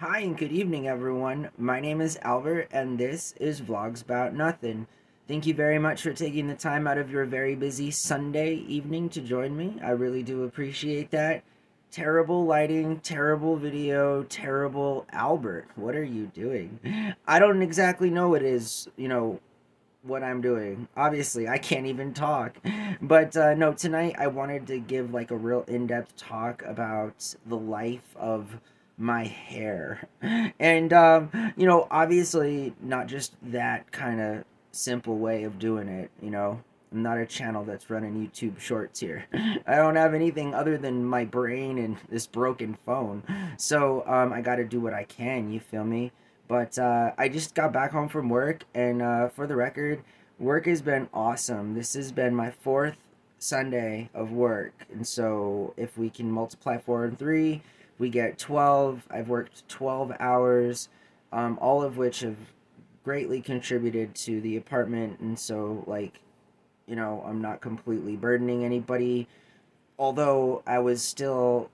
Hi and good evening, everyone. My name is Albert, and this is Vlogs About Nothing. Thank you very much for taking the time out of your very busy Sunday evening to join me. I really do appreciate that. Terrible lighting, terrible video, terrible Albert. What are you doing? I don't exactly know what is, what I'm doing. Obviously, I can't even talk. But no, tonight I wanted to give like a real in-depth talk about the life of my hair. And obviously not just that kind of simple way of doing it. I'm not a channel that's running YouTube shorts here. I don't have anything other than my brain and this broken phone. So I got to do what I can, you feel me? But I just got back home from work, and for the record, work has been awesome. This has been my fourth Sunday of work, and so if we can multiply 4 and 3, we get 12. I've worked 12 hours, all of which have greatly contributed to the apartment, and so I'm not completely burdening anybody. Although I was still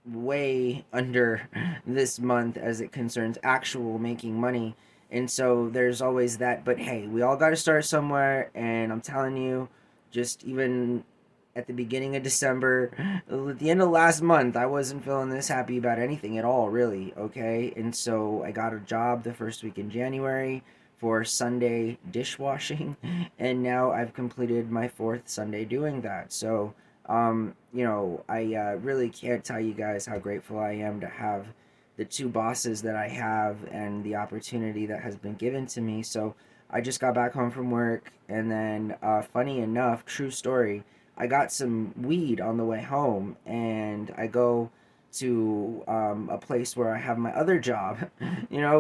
way under this month as it concerns actual making money. And so there's always that. But hey, we all got to start somewhere. And I'm telling you, just even at the beginning of December, at the end of last month, I wasn't feeling this happy about anything at all, really. Okay. And so I got a job the first week in January for Sunday dishwashing. And now I've completed my fourth Sunday doing that. So, I really can't tell you guys how grateful I am to have the two bosses that I have and the opportunity that has been given to me. So I just got back home from work, and then, funny enough, true story, I got some weed on the way home, and I go to a place where I have my other job,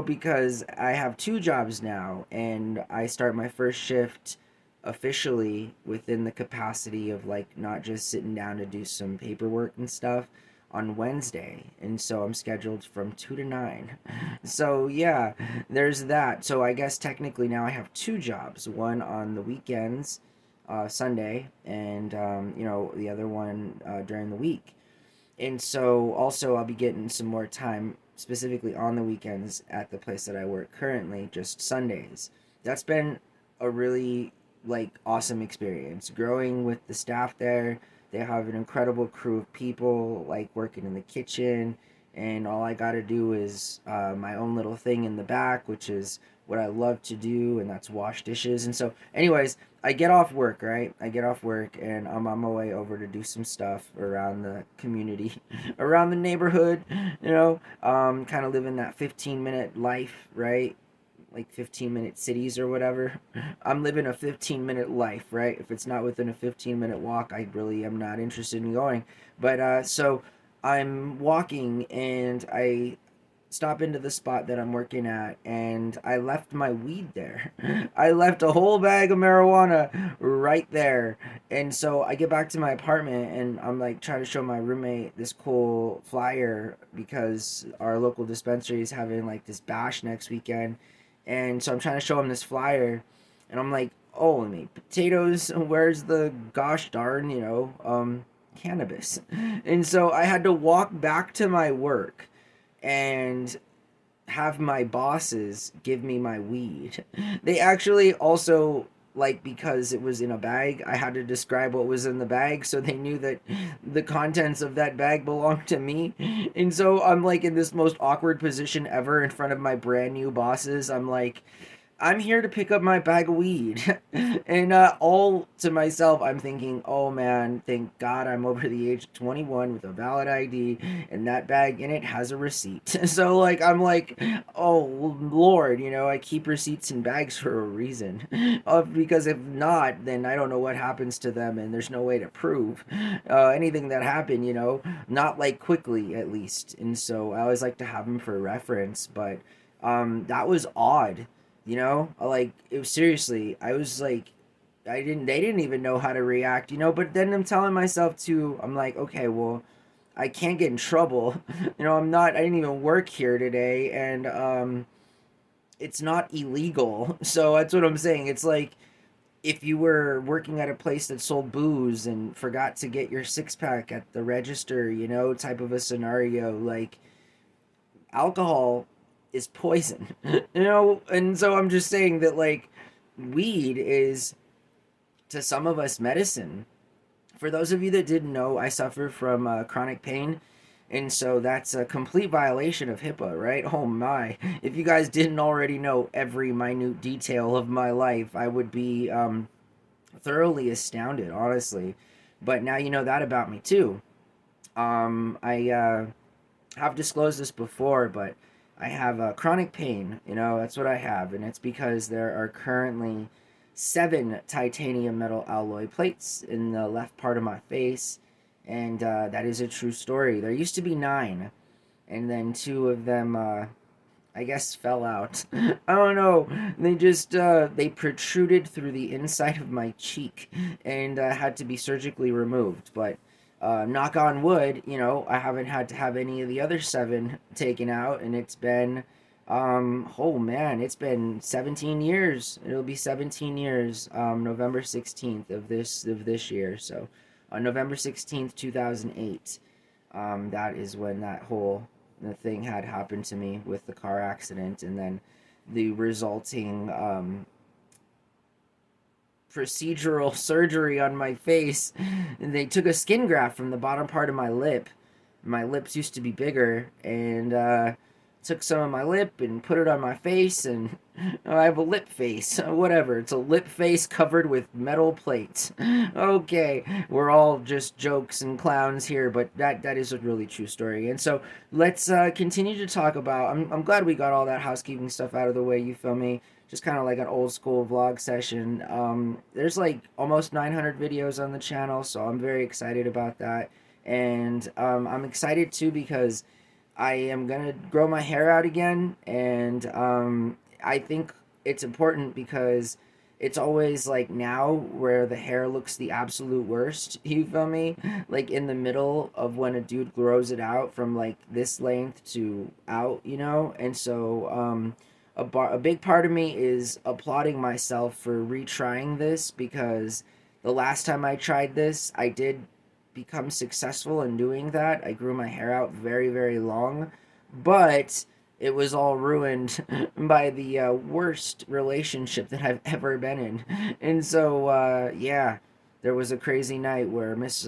because I have two jobs now, and I start my first shift officially within the capacity of like not just sitting down to do some paperwork and stuff on Wednesday. And so I'm scheduled from 2 to 9. So yeah, there's that. So I guess technically now I have two jobs, one on the weekends, Sunday, and the other one during the week. And so also I'll be getting some more time specifically on the weekends at the place that I work currently, just Sundays. That's been a really awesome experience growing with the staff there. They have an incredible crew of people like working in the kitchen, and all I got to do is my own little thing in the back, which is what I love to do, and that's wash dishes. And so anyways, I get off work, right? I get off work and I'm on my way over to do some stuff around the community, around the neighborhood, kind of living that 15-minute life, right? Like 15-minute cities or whatever. I'm living a 15-minute life, right? If it's not within a 15-minute walk, I really am not interested in going. But so I'm walking and I stop into the spot that I'm working at, and I left my weed there. I left a whole bag of marijuana right there. And so I get back to my apartment and I'm like trying to show my roommate this cool flyer because our local dispensary is having like this bash next weekend. And so I'm trying to show him this flyer and I'm like, "Oh, mate, potatoes, where's the gosh darn, cannabis?" And so I had to walk back to my work and have my bosses give me my weed. They actually also, like, because it was in a bag, I had to describe what was in the bag so they knew that the contents of that bag belonged to me. And so I'm like in this most awkward position ever in front of my brand new bosses. I'm like, "I'm here to pick up my bag of weed." And all to myself, I'm thinking, "Oh man, thank God I'm over the age of 21 with a valid ID, and that bag in it has a receipt." So, like, I'm like, "Oh Lord, I keep receipts in bags for a reason." Because if not, then I don't know what happens to them, and there's no way to prove anything that happened, not like quickly at least. And so I always like to have them for reference, but that was odd. Like, it was seriously, I was like, they didn't even know how to react, but then I'm telling myself too, I'm like, okay, well, I can't get in trouble. I didn't even work here today, and it's not illegal. So that's what I'm saying. It's like if you were working at a place that sold booze and forgot to get your six pack at the register, type of a scenario. Like, alcohol is poison. You know, and so I'm just saying that like weed is to some of us medicine. For those of you that didn't know, I suffer from chronic pain, and so that's a complete violation of HIPAA, right? Oh my. If you guys didn't already know every minute detail of my life, I would be thoroughly astounded, honestly. But now you know that about me too. I have disclosed this before, but I have chronic pain. You know, that's what I have, and it's because there are currently 7 titanium metal alloy plates in the left part of my face, and that is a true story. There used to be 9, and then 2 of them, I guess, fell out. I don't know. They just they protruded through the inside of my cheek and had to be surgically removed. But knock on wood, you know, I haven't had to have any of the other 7 taken out, and it's been oh man, it's been 17 years. It'll be 17 years, November 16th of this year. So on November 16th, 2008, that is when that whole the thing had happened to me with the car accident, and then the resulting procedural surgery on my face. And they took a skin graft from the bottom part of my lip. My lips used to be bigger, and took some of my lip and put it on my face, and I have a lip face. Whatever. It's a lip face covered with metal plates. Okay, we're all just jokes and clowns here, but that is a really true story. And so let's continue to talk about. I'm glad we got all that housekeeping stuff out of the way. You feel me? Just kind of like an old school vlog session. There's like almost 900 videos on the channel, so I'm very excited about that. And I'm excited too because I am gonna grow my hair out again, and I think it's important because it's always like now where the hair looks the absolute worst. You feel me? Like in the middle of when a dude grows it out from like this length to out, you know. And so a big part of me is applauding myself for retrying this because the last time I tried this, I did become successful in doing that. I grew my hair out very, very long, but it was all ruined by the worst relationship that I've ever been in. And so, yeah, there was a crazy night where Miss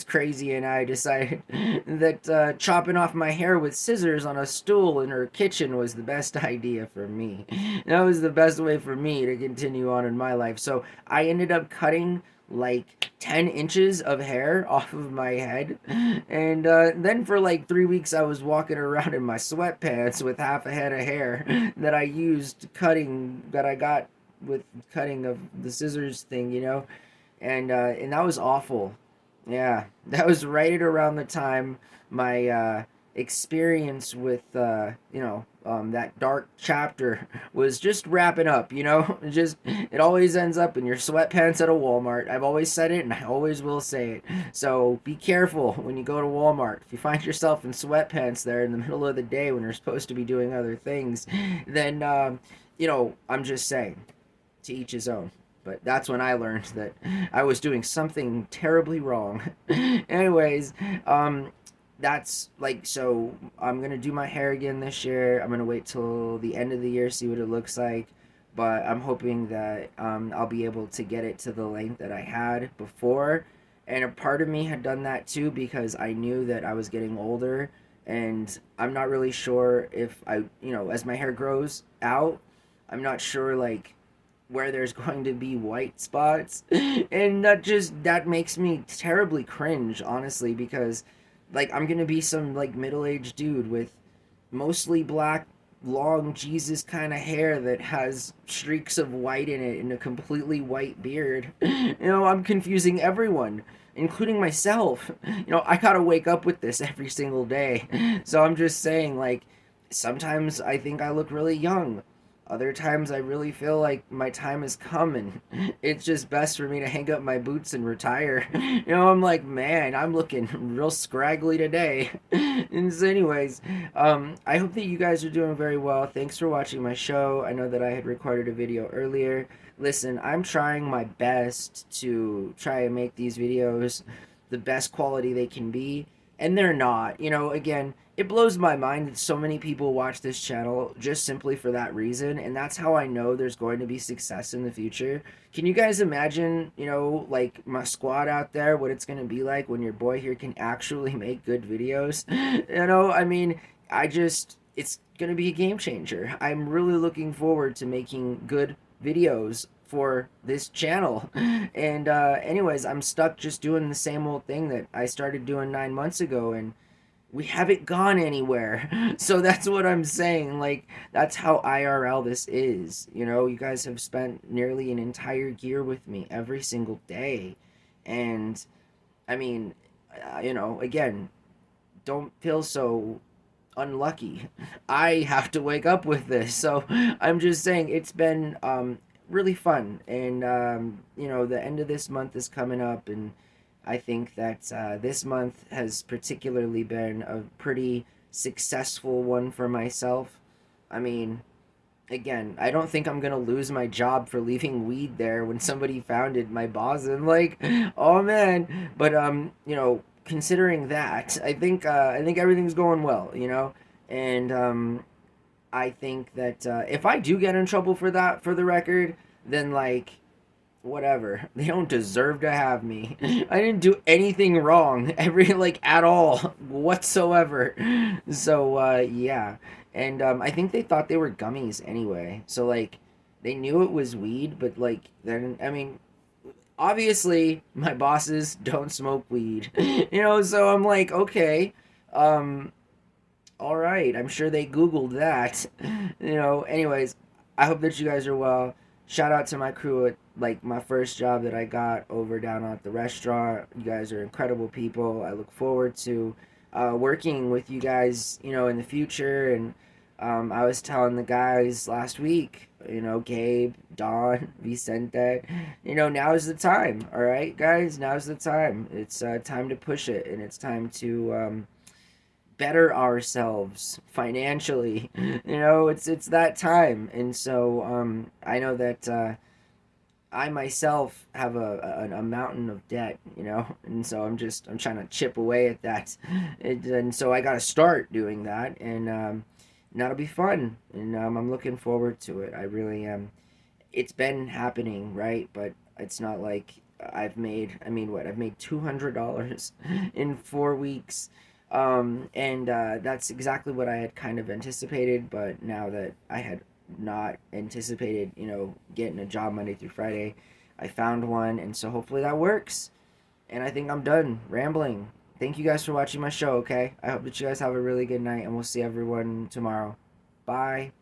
Crazy and I decided that chopping off my hair with scissors on a stool in her kitchen was the best idea for me. That was the best way for me to continue on in my life. So I ended up cutting like 10 inches of hair off of my head, and then for like 3 weeks I was walking around in my sweatpants with half a head of hair that I used cutting, that I got with cutting of the scissors thing, you know. And that was awful. Yeah, that was right at around the time my experience with that dark chapter was just wrapping up. You know, just it always ends up in your sweatpants at a Walmart. I've always said it, and I always will say it. So be careful when you go to Walmart. If you find yourself in sweatpants there in the middle of the day when you're supposed to be doing other things, then I'm just saying, to each his own. But that's when I learned that I was doing something terribly wrong. Anyways, that's like, so I'm gonna do my hair again this year. I'm gonna wait till the end of the year, see what it looks like. But I'm hoping that I'll be able to get it to the length that I had before. And a part of me had done that too because I knew that I was getting older, and I'm not really sure if as my hair grows out, I'm not sure like where there's going to be white spots. And that makes me terribly cringe, honestly, because like I'm gonna be some like middle-aged dude with mostly black long Jesus kind of hair that has streaks of white in it and a completely white beard. I'm confusing everyone, including myself. I gotta wake up with this every single day. So I'm just saying, like, sometimes I think I look really young. Other times I really feel like my time is coming. It's just best for me to hang up my boots and retire. I'm like, man, I'm looking real scraggly today. And so anyways, I hope that you guys are doing very well. Thanks for watching my show. I know that I had recorded a video earlier. Listen, I'm trying my best to try and make these videos the best quality they can be. and they're not. You know, again, it blows my mind that so many people watch this channel just simply for that reason, and that's how I know there's going to be success in the future. Can you guys imagine, you know, like my squad out there, what it's going to be like when your boy here can actually make good videos? You know, I mean, it's going to be a game changer. I'm really looking forward to making good videos for this channel. And anyways, I'm stuck just doing the same old thing that I started doing 9 months ago, and we haven't gone anywhere. So that's what I'm saying. Like, that's how IRL this is. You know, you guys have spent nearly an entire year with me every single day. And I mean, you know, again, don't feel so unlucky. I have to wake up with this. So I'm just saying it's been really fun. And, you know, the end of this month is coming up. And I think that this month has particularly been a pretty successful one for myself. I mean, again, I don't think I'm gonna lose my job for leaving weed there when somebody found it, my boss. I'm like, oh man. But you know, considering that, I think everything's going well, you know, and I think that if I do get in trouble for that, for the record, then like whatever. They don't deserve to have me. I didn't do anything wrong, every like at all whatsoever. So yeah, and I think they thought they were gummies anyway. So like they knew it was weed, but like then I mean, obviously my bosses don't smoke weed, you know. So I'm like, okay, um, all right. I'm sure they Googled that, you know. Anyways, I hope that you guys are well. Shout out to my crew at like my first job that I got over down at the restaurant. You guys are incredible people. I look forward to working with you guys, you know, in the future. And I was telling the guys last week, you know, Gabe, Don, Vicente, you know, now is the time. All right, guys, now's the time. It's time to push it, and it's time to better ourselves financially. You know, it's that time. And so I know that I myself have a mountain of debt, you know, and so I'm trying to chip away at that. And so I got to start doing that, and that'll be fun. And I'm looking forward to it. I really am. It's been happening, right? But it's not like I've made. I mean, what, I've made $200 in 4 weeks, and that's exactly what I had kind of anticipated. But now that I had not anticipated, you know, getting a job Monday through Friday, I found one, and so hopefully that works. And I think I'm done rambling. Thank you guys for watching my show. Okay, I hope that you guys have a really good night, and we'll see everyone tomorrow. Bye.